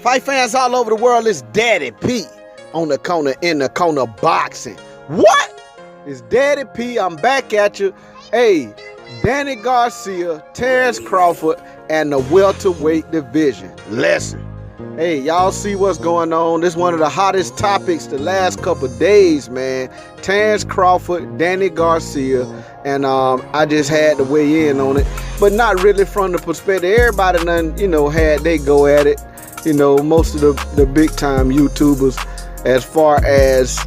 Fight fans all over the world, it's Daddy P on the corner, in the corner boxing. What? It's Daddy P. I'm back at you. Hey, Danny Garcia, Terence Crawford, and the welterweight division. Listen. Hey, y'all see what's going on. This is one of the hottest topics the last couple days, man. Terence Crawford, Danny Garcia, and I just had to weigh in on it, but not really from the perspective. Everybody done, had they go at it. Most of the big time YouTubers, as far as,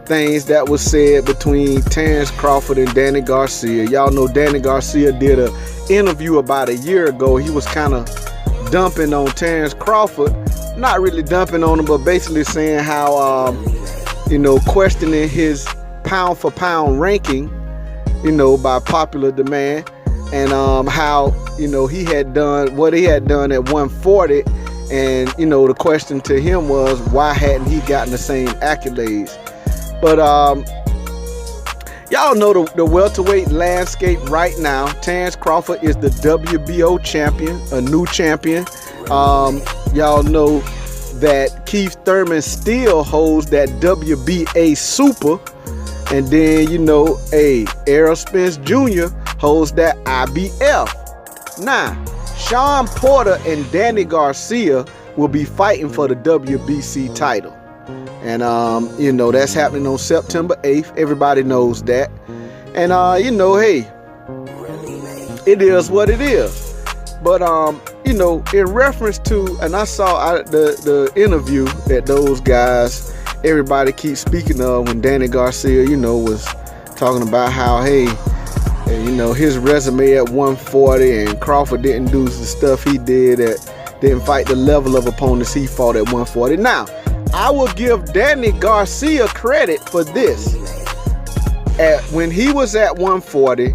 things that was said between Terence Crawford and Danny Garcia. Y'all know Danny Garcia did an interview about a year ago. He was kind of dumping on Terence Crawford, not really dumping on him, but basically saying how, questioning his pound for pound ranking, by popular demand, and how, he had done what he had done at 140, and, the question to him was, why hadn't he gotten the same accolades? But y'all know the welterweight landscape right now. Terence Crawford is the WBO champion, a new champion. Y'all know that Keith Thurman still holds that WBA super. And then, Errol Spence Jr. holds that IBF. Now, Sean Porter and Danny Garcia will be fighting for the WBC title. And, that's happening on September 8th. Everybody knows that. And, hey, it is what it is. But, in reference to, and I saw the interview that those guys, everybody keeps speaking of when Danny Garcia, was talking about how, hey, his resume at 140 and Crawford didn't do the stuff he did, didn't fight the level of opponents he fought at 140. Now, I will give Danny Garcia credit for this. When he was at 140,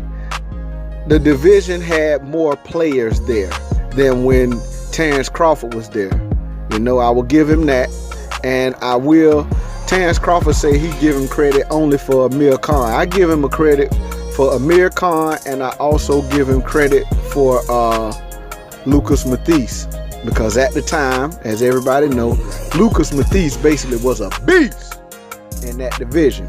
the division had more players there than when Terence Crawford was there. I will give him that. And Terence Crawford say he give him credit only for Amir Khan. I give him a credit for Amir Khan, and I also give him credit for Lucas Mathis. Because at the time, as everybody know, Lucas Mathis basically was a beast in that division.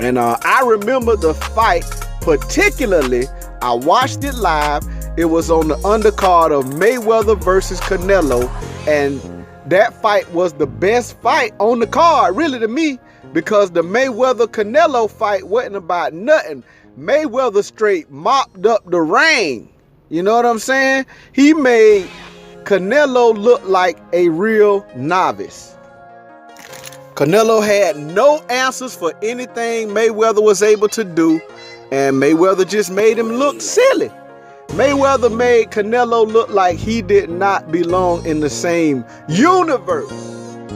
And I remember the fight particularly. I watched it live. It was on the undercard of Mayweather versus Canelo. And that fight was the best fight on the card, really, to me. Because the Mayweather-Canelo fight wasn't about nothing. Mayweather straight mopped up the ring. You know what I'm saying? He made Canelo looked like a real novice. Canelo had no answers for anything Mayweather was able to do, and Mayweather just made him look silly. Mayweather made Canelo look like he did not belong in the same universe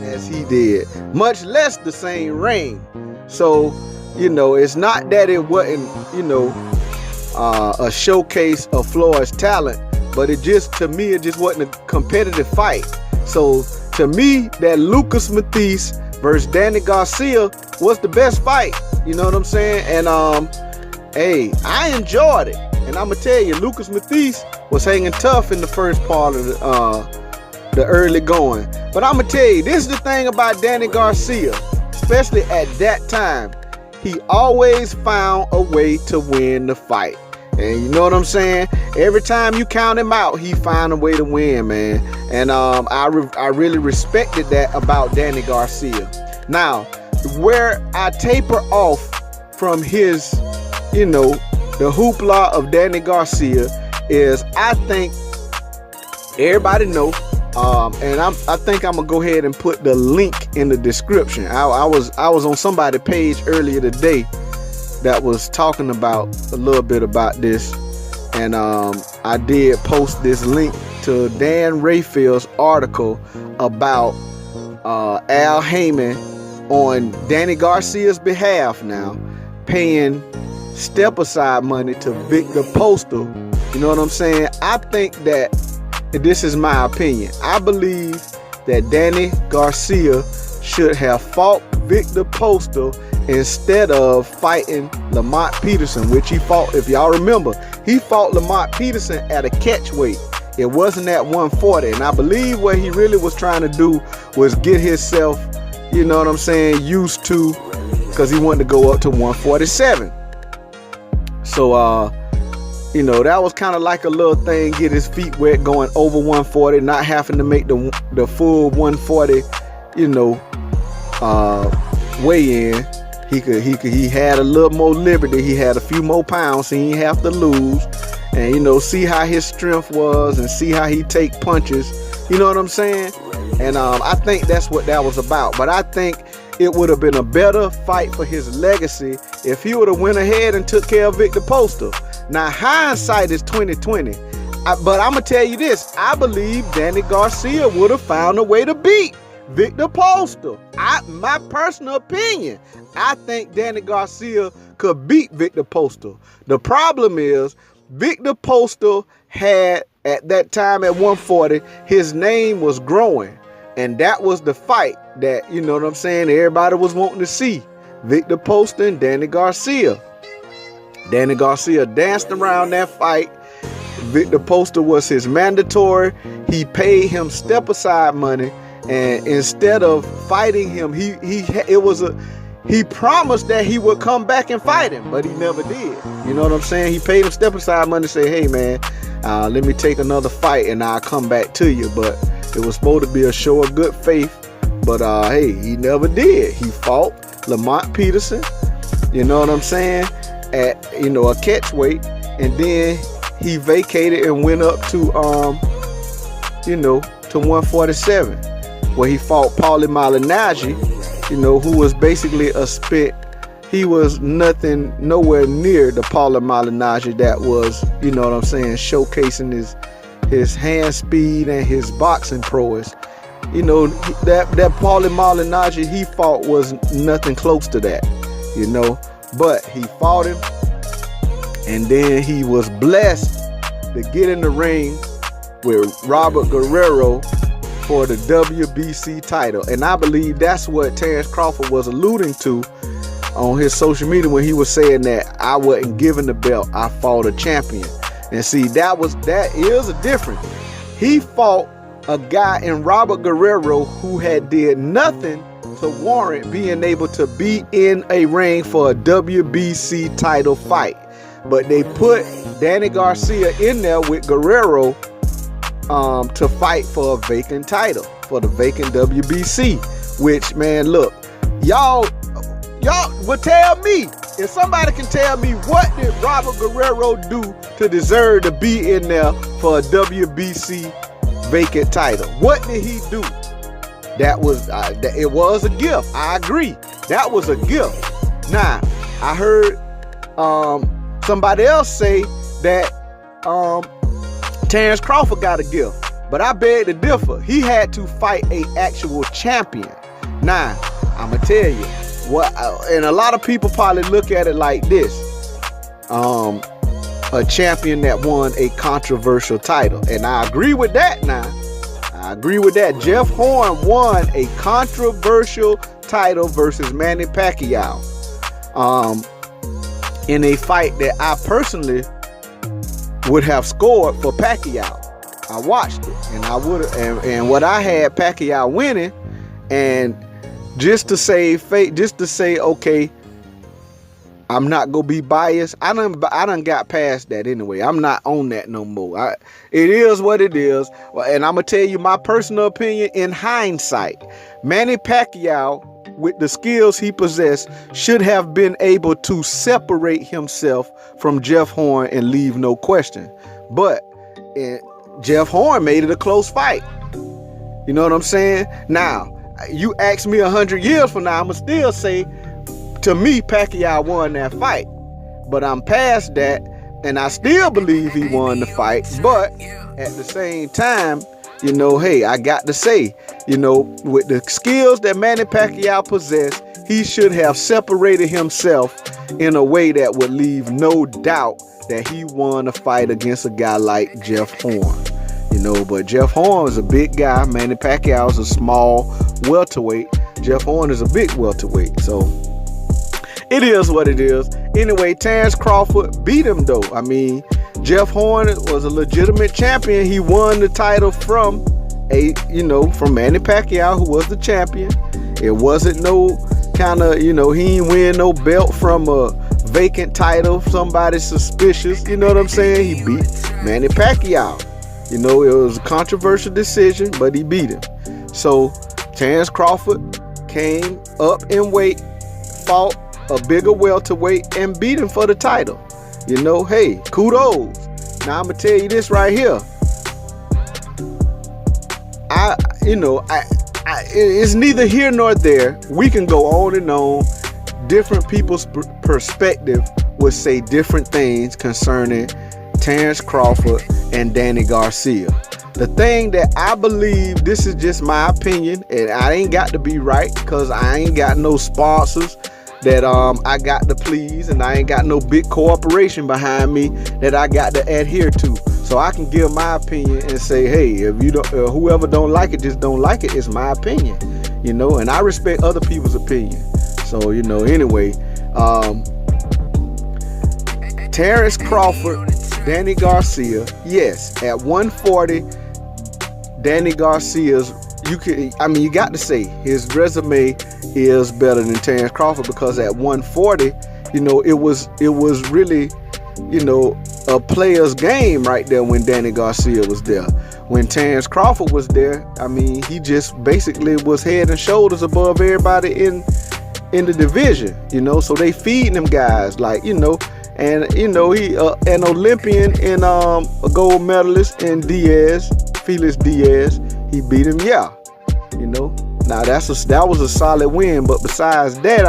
as he did, much less the same ring. So, it's not that it wasn't, a showcase of Floyd's talent, but to me, it just wasn't a competitive fight. So to me, that Lucas Mathis versus Danny Garcia was the best fight. You know what I'm saying? And hey, I enjoyed it. And I'm gonna tell you, Lucas Mathis was hanging tough in the first part of the early going. But I'm gonna tell you, this is the thing about Danny Garcia, especially at that time. He always found a way to win the fight. And you know what I'm saying? Every time you count him out, he found a way to win, man. And I really respected that about Danny Garcia. Now, where I taper off from his, the hoopla of Danny Garcia is, I think everybody know, and I think I'm gonna go ahead and put the link in the description. I was on somebody's page earlier today that was talking about a little bit about this, and I did post this link to Dan Rayfield's article about Al Heyman on Danny Garcia's behalf now paying step aside money to Victor Postal. You know what I'm saying? I think that, this is my opinion, I believe that Danny Garcia should have fought Victor Postal instead of fighting Lamont Peterson, which he fought, if y'all remember, he fought Lamont Peterson at a catch weight. It wasn't at 140. And I believe what he really was trying to do was get himself, you know what I'm saying, used to, because he wanted to go up to 147. So, you know, that was kind of like a little thing, get his feet wet going over 140, not having to make the full 140, you know, weigh in. He had a little more liberty. He had a few more pounds, so he didn't have to lose. And, you know, see how his strength was and see how he take punches. You know what I'm saying? And I think that's what that was about. But I think it would have been a better fight for his legacy if he would have went ahead and took care of Victor Poster. Now, hindsight is 2020. But I'm going to tell you this. I believe Danny Garcia would have found a way to beat Victor Poster. My personal opinion, I think Danny Garcia could beat Victor Poster. The problem is Victor Poster had, at that time at 140, his name was growing. And that was the fight that, you know what I'm saying, everybody was wanting to see. Victor Poster and Danny Garcia. Danny Garcia danced around that fight. Victor Poster was his mandatory. He paid him step-aside money. And instead of fighting him, he promised that he would come back and fight him, but he never did. You know what I'm saying? He paid him step-aside money to say, hey, man, let me take another fight and I'll come back to you. But it was supposed to be a show of good faith. But, hey, he never did. He fought Lamont Peterson, you know what I'm saying, at, you know, a catch weight. And then he vacated and went up to, you know, to 147, where he fought Paulie Malignaggi, you know, who was basically a spit. He was nowhere near the Paulie Malignaggi that was, you know what I'm saying, showcasing his hand speed and his boxing prowess. You know, that Paulie Malignaggi he fought was nothing close to that, you know. But he fought him, and then he was blessed to get in the ring with Robert Guerrero for the WBC title. And I believe that's what Terence Crawford was alluding to on his social media when he was saying that I wasn't given the belt, I fought a champion. And see, that is a difference. He fought a guy in Robert Guerrero who had did nothing to warrant being able to be in a ring for a WBC title fight. But they put Danny Garcia in there with Guerrero to fight for a vacant title, for the vacant WBC. Which, man, look, y'all will tell me, if somebody can tell me what did Robert Guerrero do to deserve to be in there for a WBC vacant title? What did he do? That was it was a gift. I agree, that was a gift. Now, I heard somebody else say that Terence Crawford got a gift, but I beg to differ. He had to fight an actual champion. Now, I'm gonna tell you what, and a lot of people probably look at it like this: a champion that won a controversial title, and I agree with that. Now, I agree with that. Jeff Horn won a controversial title versus Manny Pacquiao, in a fight that I personally would have scored for Pacquiao. I watched it, and I would have, and what I had Pacquiao winning, and just to save face, just to say, okay, I'm not gonna be biased. I done got past that anyway. I'm not on that no more. It is what it is, and I'm gonna tell you my personal opinion. In hindsight, Manny Pacquiao, with the skills he possessed, should have been able to separate himself from Jeff Horn and leave no question. But Jeff Horn made it a close fight. You know what I'm saying? Now, you ask me 100 years from now, I'ma still say, to me, Pacquiao won that fight. But I'm past that, and I still believe he won the fight. But at the same time, you know, hey, I got to say, you know, with the skills that Manny Pacquiao possessed, he should have separated himself in a way that would leave no doubt that he won a fight against a guy like Jeff Horn. You know, but Jeff Horn is a big guy. Manny Pacquiao is a small welterweight. Jeff Horn is a big welterweight. So it is what it is. Anyway, Terence Crawford beat him though. I mean, Jeff Horn was a legitimate champion. He won the title from Manny Pacquiao, who was the champion. It wasn't no kind of, he ain't win no belt from a vacant title, somebody suspicious. You know what I'm saying? He beat Manny Pacquiao. It was a controversial decision, but he beat him. So Terence Crawford came up in weight, fought a bigger welterweight, and beat him for the title. Hey, kudos. Now I'm gonna tell you this right here. It's neither here nor there. We can go on and on. Different people's perspective would say different things concerning Terence Crawford and Danny Garcia. The thing that I believe, this is just my opinion, and I ain't got to be right because I ain't got no sponsors that I got to please, and I ain't got no big corporation behind me that I got to adhere to. So I can give my opinion and say, hey, if you don't, whoever don't like it, just don't like it. It's my opinion, and I respect other people's opinion. So anyway, Terence Crawford, Danny Garcia, yes, at 140, Danny Garcia's, you got to say his resume is better than Terence Crawford, because at 140, it was really, a player's game right there when Danny Garcia was there. When Terence Crawford was there, he just basically was head and shoulders above everybody in the division, so they feeding them guys and he an Olympian and a gold medalist in Felix Diaz. He beat him, Now that was a solid win, but besides that,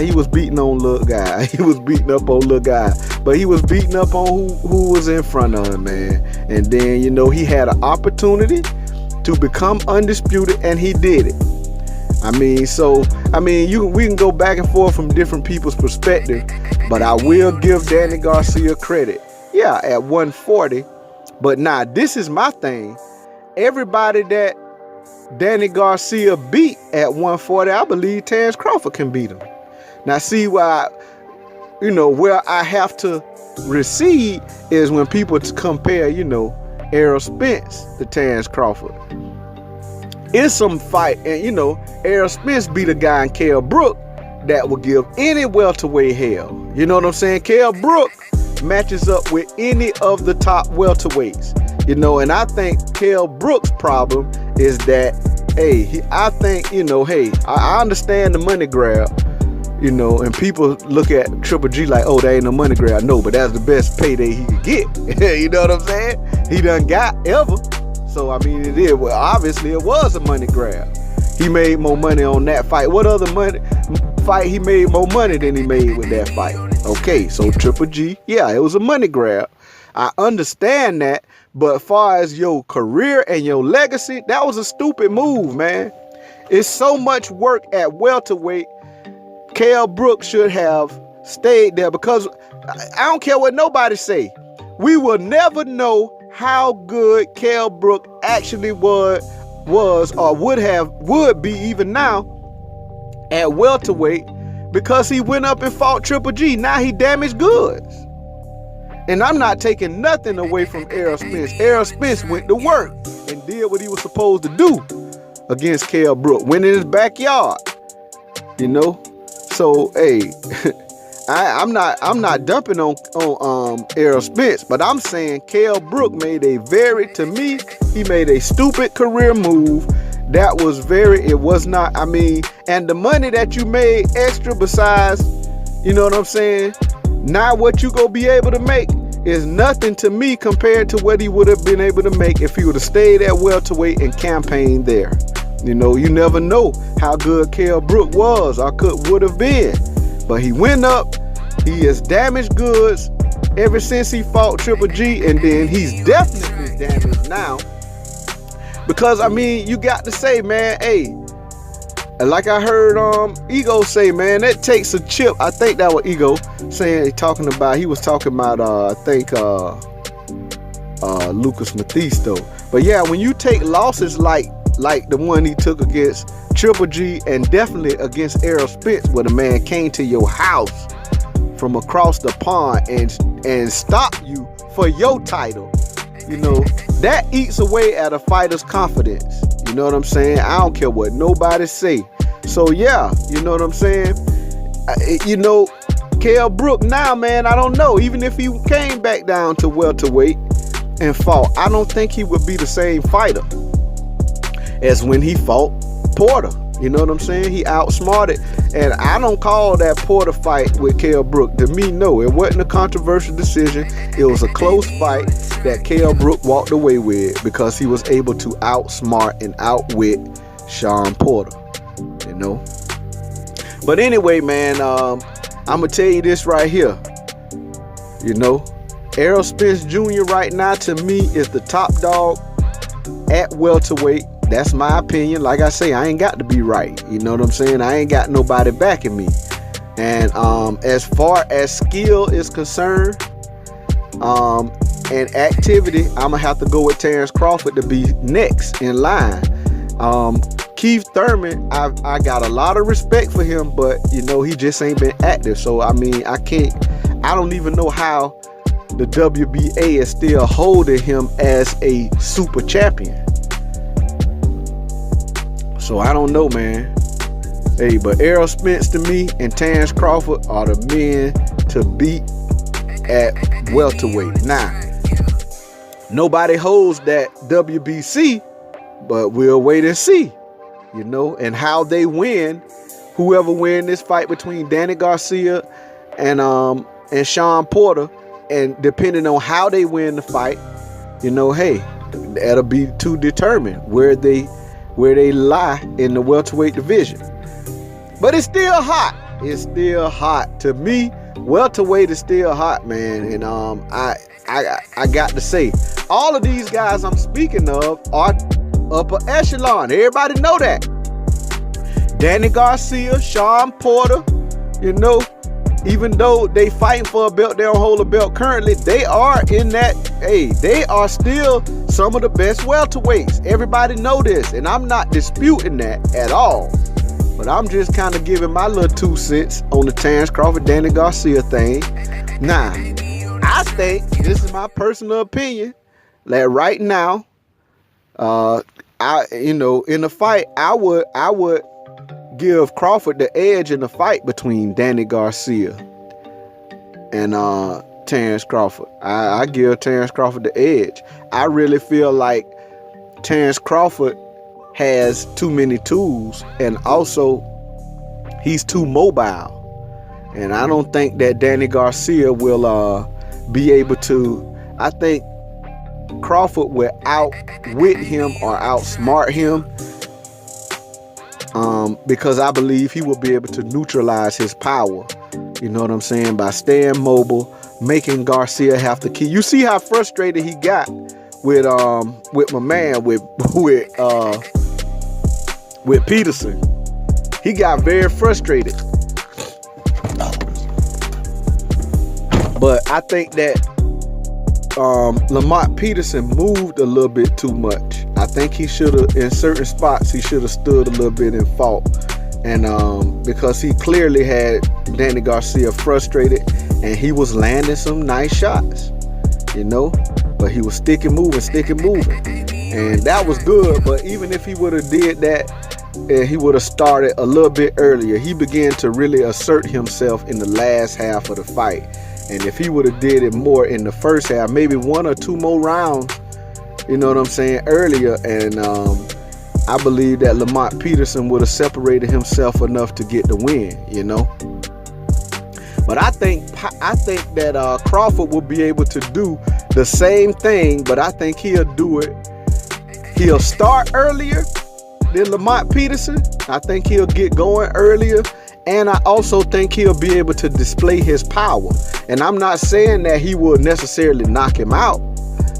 he was beating on little guy. He was beating up on little guy, but he was beating up on who was in front of him, man. And then he had an opportunity to become undisputed, and he did it. We can go back and forth from different people's perspective, but I will give Danny Garcia credit. Yeah, at 140. But now, this is my thing. Everybody that Danny Garcia beat at 140, I believe Terence Crawford can beat him. Now, see why, where I have to recede is when people compare, Errol Spence to Terence Crawford. It's some fight, and Errol Spence beat a guy in Kell Brook that will give any welterweight hell. You know what I'm saying? Kell Brook matches up with any of the top welterweights. And I think Kell Brook's problem is that, I understand the money grab, and people look at Triple G like, oh, that ain't no money grab. No, but that's the best payday he could get. You know what I'm saying? He done got ever. So, it is. Well, obviously, it was a money grab. He made more money on that fight. What other fight he made more money than he made with that fight? Okay, so Triple G, yeah, it was a money grab. I understand that, but as far as your career and your legacy, that was a stupid move, man. It's so much work at welterweight. Kell Brook should have stayed there, because I don't care what nobody say. We will never know how good Kell Brook actually was or would be even now at welterweight, because he went up and fought Triple G. Now he damaged goods. And I'm not taking nothing away from Errol Spence. Errol Spence went to work and did what he was supposed to do against Kell Brook, went in his backyard. So hey, I'm not dumping on Errol Spence, but I'm saying Kell Brook made he made a stupid career move. That was it was not, and the money that you made extra besides, you know what I'm saying? Now what you gonna be able to make is nothing to me compared to what he would have been able to make if he would have stayed at welterweight and campaigned there. You never know how good Kell Brook was or would have been. But he went up, he has damaged goods ever since he fought Triple G, and then he's definitely damaged now. Because you got to say, man, hey, like I heard Ego say, man, that takes a chip. I think that was Ego saying, he was talking about Lucas Mephisto. But yeah, when you take losses like the one he took against Triple G, and definitely against Errol Spence, where the man came to your house from across the pond and and stop you for your title, you know, that eats away at a fighter's confidence. You know what I'm saying? I don't care what nobody say. So yeah, you know what I'm saying? You know, Kell Brook now, man, I don't know. Even if he came back down to welterweight and fought, I don't think he would be the same fighter as when he fought Porter. You know what I'm saying? He outsmarted. And I don't call that Porter fight with Kell Brook. To me, no, it wasn't a controversial decision. It was a close fight that Kell Brook walked away with because he was able to outsmart and outwit Shawn Porter. You know? But anyway, man, I'm going to tell you this right here. You know, Errol Spence Jr. right now, to me, is the top dog at welterweight. That's my opinion. Like I say, I ain't got to be right. You know what I'm saying? I ain't got nobody backing me. And as far as skill is concerned, and activity, I'm gonna have to go with Terence Crawford to be next in line. Keith Thurman, I got a lot of respect for him, but you know, he just ain't been active. So I mean, I don't even know how the WBA is still holding him as a super champion. So I don't know, man. Hey, but Errol Spence to me and Terence Crawford are the men to beat at welterweight. Now, nobody holds that WBC, but we'll wait and see, you know, and how they win. Whoever win this fight between Danny Garcia and Shawn Porter, and depending on how they win the fight, you know, hey, that'll be to determine where they lie in the welterweight division. But it's still hot. It's still hot. To me, welterweight is still hot, man. And I got to say, all of these guys I'm speaking of are upper echelon. Everybody know that. Danny Garcia, Shawn Porter, you know, even though they fighting for a belt, they don't hold a belt currently, they are in that, hey, they are still some of the best welterweights. Everybody know this, and I'm not disputing that at all. But I'm just kind of giving my little 2 cents on the Terence Crawford, Danny Garcia thing. Now, I think, this is my personal opinion, that right now, you know, in the fight, I would give Crawford the edge in the fight between Danny Garcia and Terence Crawford. I give Terence Crawford the edge. I really feel like Terence Crawford has too many tools, and also he's too mobile. And I don't think that Danny Garcia will be able to. I think Crawford will outwit him or outsmart him, because I believe he will be able to neutralize his power. You know what I'm saying? By staying mobile, making Garcia have to keep. You see how frustrated he got with my man with Peterson. He got very frustrated. But I think that Lamont Peterson moved a little bit too much. I think he should have, in certain spots, he should have stood a little bit and fought. And because he clearly had Danny Garcia frustrated, and he was landing some nice shots, you know, but he was stick and moving. And that was good. But even if he would have did that, he would have started a little bit earlier. He began to really assert himself in the last half of the fight. And if he would have did it more in the first half, maybe 1 or 2 more rounds, you know what I'm saying, earlier, and I believe that Lamont Peterson would have separated himself enough to get the win, you know. But I think that Crawford will be able to do the same thing, but I think he'll do it. He'll start earlier than Lamont Peterson. I think he'll get going earlier. And I also think he'll be able to display his power. And I'm not saying that he will necessarily knock him out,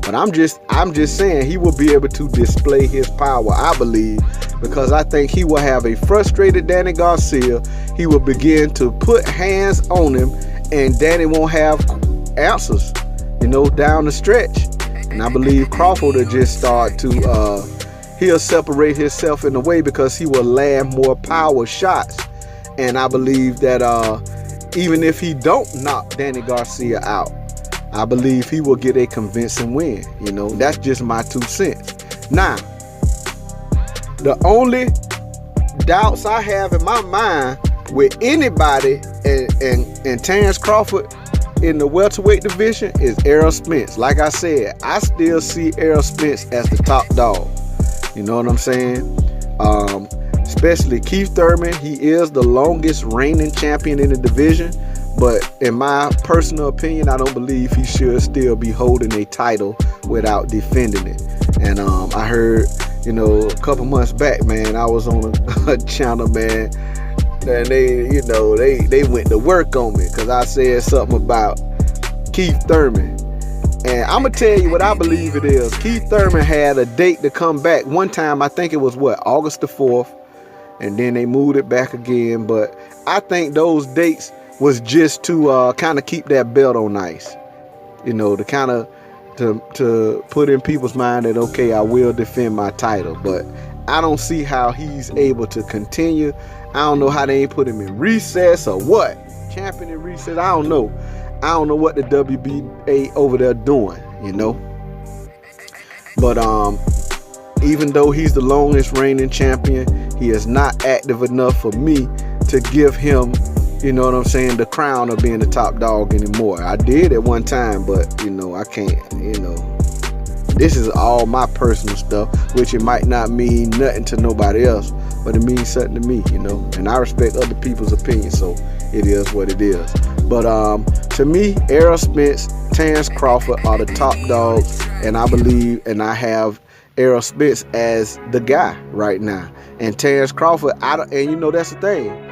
but I'm just saying he will be able to display his power, I believe, because I think he will have a frustrated Danny Garcia. He will begin to put hands on him, and Danny won't have answers, you know, down the stretch. And I believe Crawford will just start to, he'll separate himself in a way because he will land more power shots. And I believe that even if he don't knock Danny Garcia out, I believe he will get a convincing win. You know, that's just my 2 cents. Now, the only doubts I have in my mind with anybody and Terence Crawford in the welterweight division is Errol Spence. Like I said, I still see Errol Spence as the top dog. You know what I'm saying? Especially Keith Thurman. He is the longest reigning champion in the division. But in my personal opinion, I don't believe he should still be holding a title without defending it. And I heard, you know, a couple months back, man, I was on a channel, man, and they went to work on me because I said something about Keith Thurman. And I'm going to tell you what I believe it is. Keith Thurman had a date to come back one time. I think it was, August the 4th. And then they moved it back again. But I think those dates was just to kind of keep that belt on ice. You know, to kind of to put in people's mind that, okay, I will defend my title. But I don't see how he's able to continue. I don't know how they ain't put him in recess or what. Champion in recess, I don't know. I don't know what the WBA over there doing, you know. But even though he's the longest reigning champion, he is not active enough for me to give him, you know what I'm saying, the crown of being the top dog anymore. I did at one time, but, you know, I can't, you know. This is all my personal stuff, which it might not mean nothing to nobody else, but it means something to me, you know. And I respect other people's opinions, so it is what it is. But to me, Errol Spence, Terence Crawford are the top dogs, and I believe, and I have Errol Spence as the guy right now. And Terence Crawford, and you know that's the thing.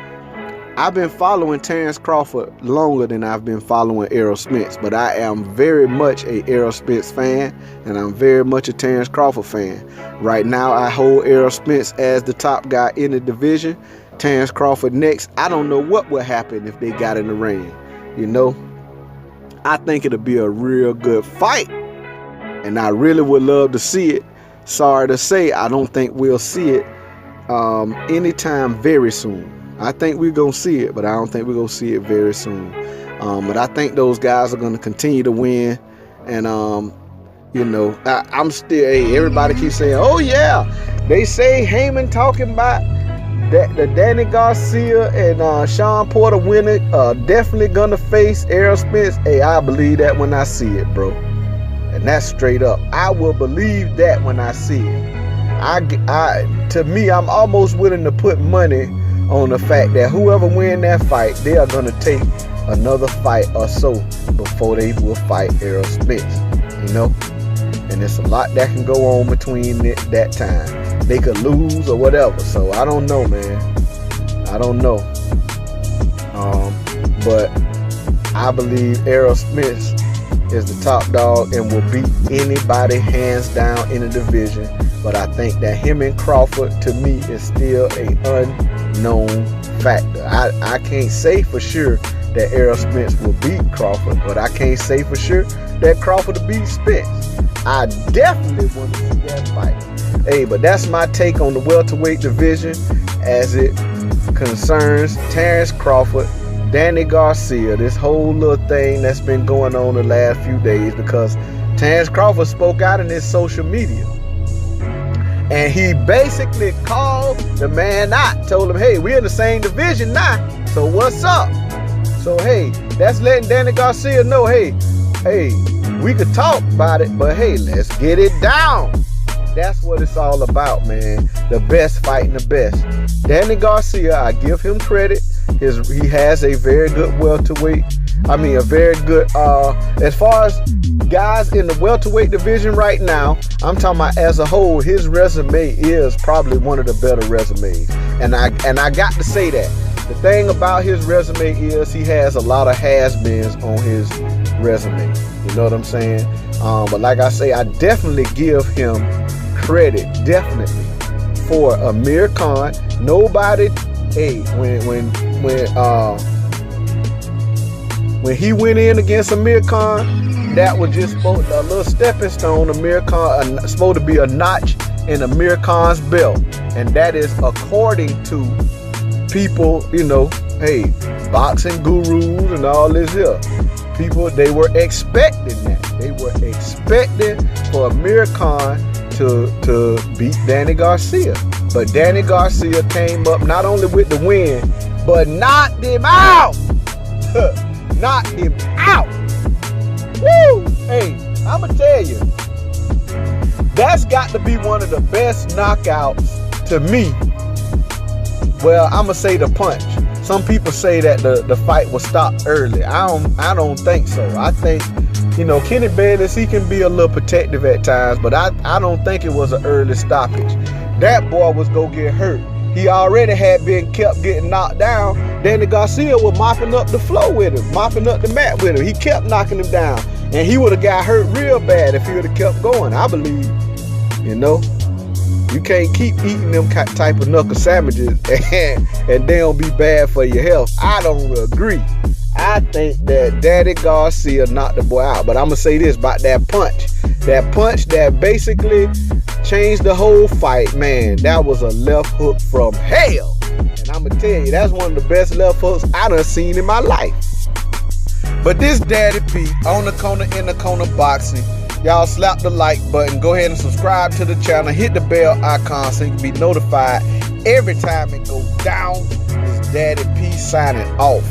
I've been following Terence Crawford longer than I've been following Errol Spence, but I am very much a Errol Spence fan, and I'm very much a Terence Crawford fan. Right now, I hold Errol Spence as the top guy in the division. Terence Crawford next. I don't know what will happen if they got in the ring. You know, I think it'll be a real good fight, and I really would love to see it. Sorry to say, I don't think we'll see it anytime very soon. I think we're going to see it, but I don't think we're going to see it very soon. But I think those guys are going to continue to win. And, you know, I'm still, hey, everybody keeps saying, oh, yeah. They say Heyman talking about the Danny Garcia and Sean Porter winner definitely going to face Errol Spence. Hey, I believe that when I see it, bro. And that's straight up. I will believe that when I see it. To me, I'm almost willing to put money on the fact that whoever win that fight, they are going to take another fight or so before they will fight Errol Spence, you know? And there's a lot that can go on between that time. They could lose or whatever, so I don't know, man. I don't know. But I believe Errol Spence is the top dog and will beat anybody hands down in the division. But I think that him and Crawford, to me, is still an unknown factor. I can't say for sure that Errol Spence will beat Crawford, but I can't say for sure that Crawford will beat Spence. I definitely want to see that fight. Hey, but that's my take on the welterweight division as it concerns Terence Crawford, Danny Garcia, this whole little thing that's been going on the last few days, because Terence Crawford spoke out in his social media. And he basically called the man out, told him, hey, we're in the same division now, so what's up? So, hey, that's letting Danny Garcia know, hey, we could talk about it, but hey, let's get it down. That's what it's all about, man. The best fighting the best. Danny Garcia, I give him credit. He has a very good welterweight. I mean, a very good, as far as guys in the welterweight division right now, I'm talking about as a whole, his resume is probably one of the better resumes. And I got to say that. The thing about his resume is he has a lot of has-beens on his resume. You know what I'm saying? But like I say, I definitely give him credit, definitely, for Amir Khan. Nobody, hey, when he went in against Amir Khan, that was just a little stepping stone. Amir Khan supposed to be a notch in Amir Khan's belt, and that is according to people, you know, hey, boxing gurus and all this here. People, they were expecting that. They were expecting for Amir Khan to beat Danny Garcia. But Danny Garcia came up not only with the win, but knocked him out. Knocked him out. Woo! Hey, I'ma tell you, that's got to be one of the best knockouts to me. Well, I'ma say the punch. Some people say that the fight was stopped early. I don't think so. I think, Kenny Bayless, he can be a little protective at times, but I don't think it was an early stoppage. That boy was gonna get hurt. He already had been kept getting knocked down. Danny Garcia was mopping up the floor with him, mopping up the mat with him. He kept knocking him down, and he would have got hurt real bad if he would have kept going, I believe. You can't keep eating them type of knuckle sandwiches and they don't be bad for your health. I don't agree. I think that Danny Garcia knocked the boy out. But I'm going to say this about that punch. That punch that basically changed the whole fight, man, that was a left hook from hell. And I'm going to tell you, that's one of the best left hooks I done seen in my life. But this Daddy P, on the corner, in the corner boxing. Y'all slap the like button. Go ahead and subscribe to the channel. Hit the bell icon so you can be notified every time it goes down. This Daddy P signing off.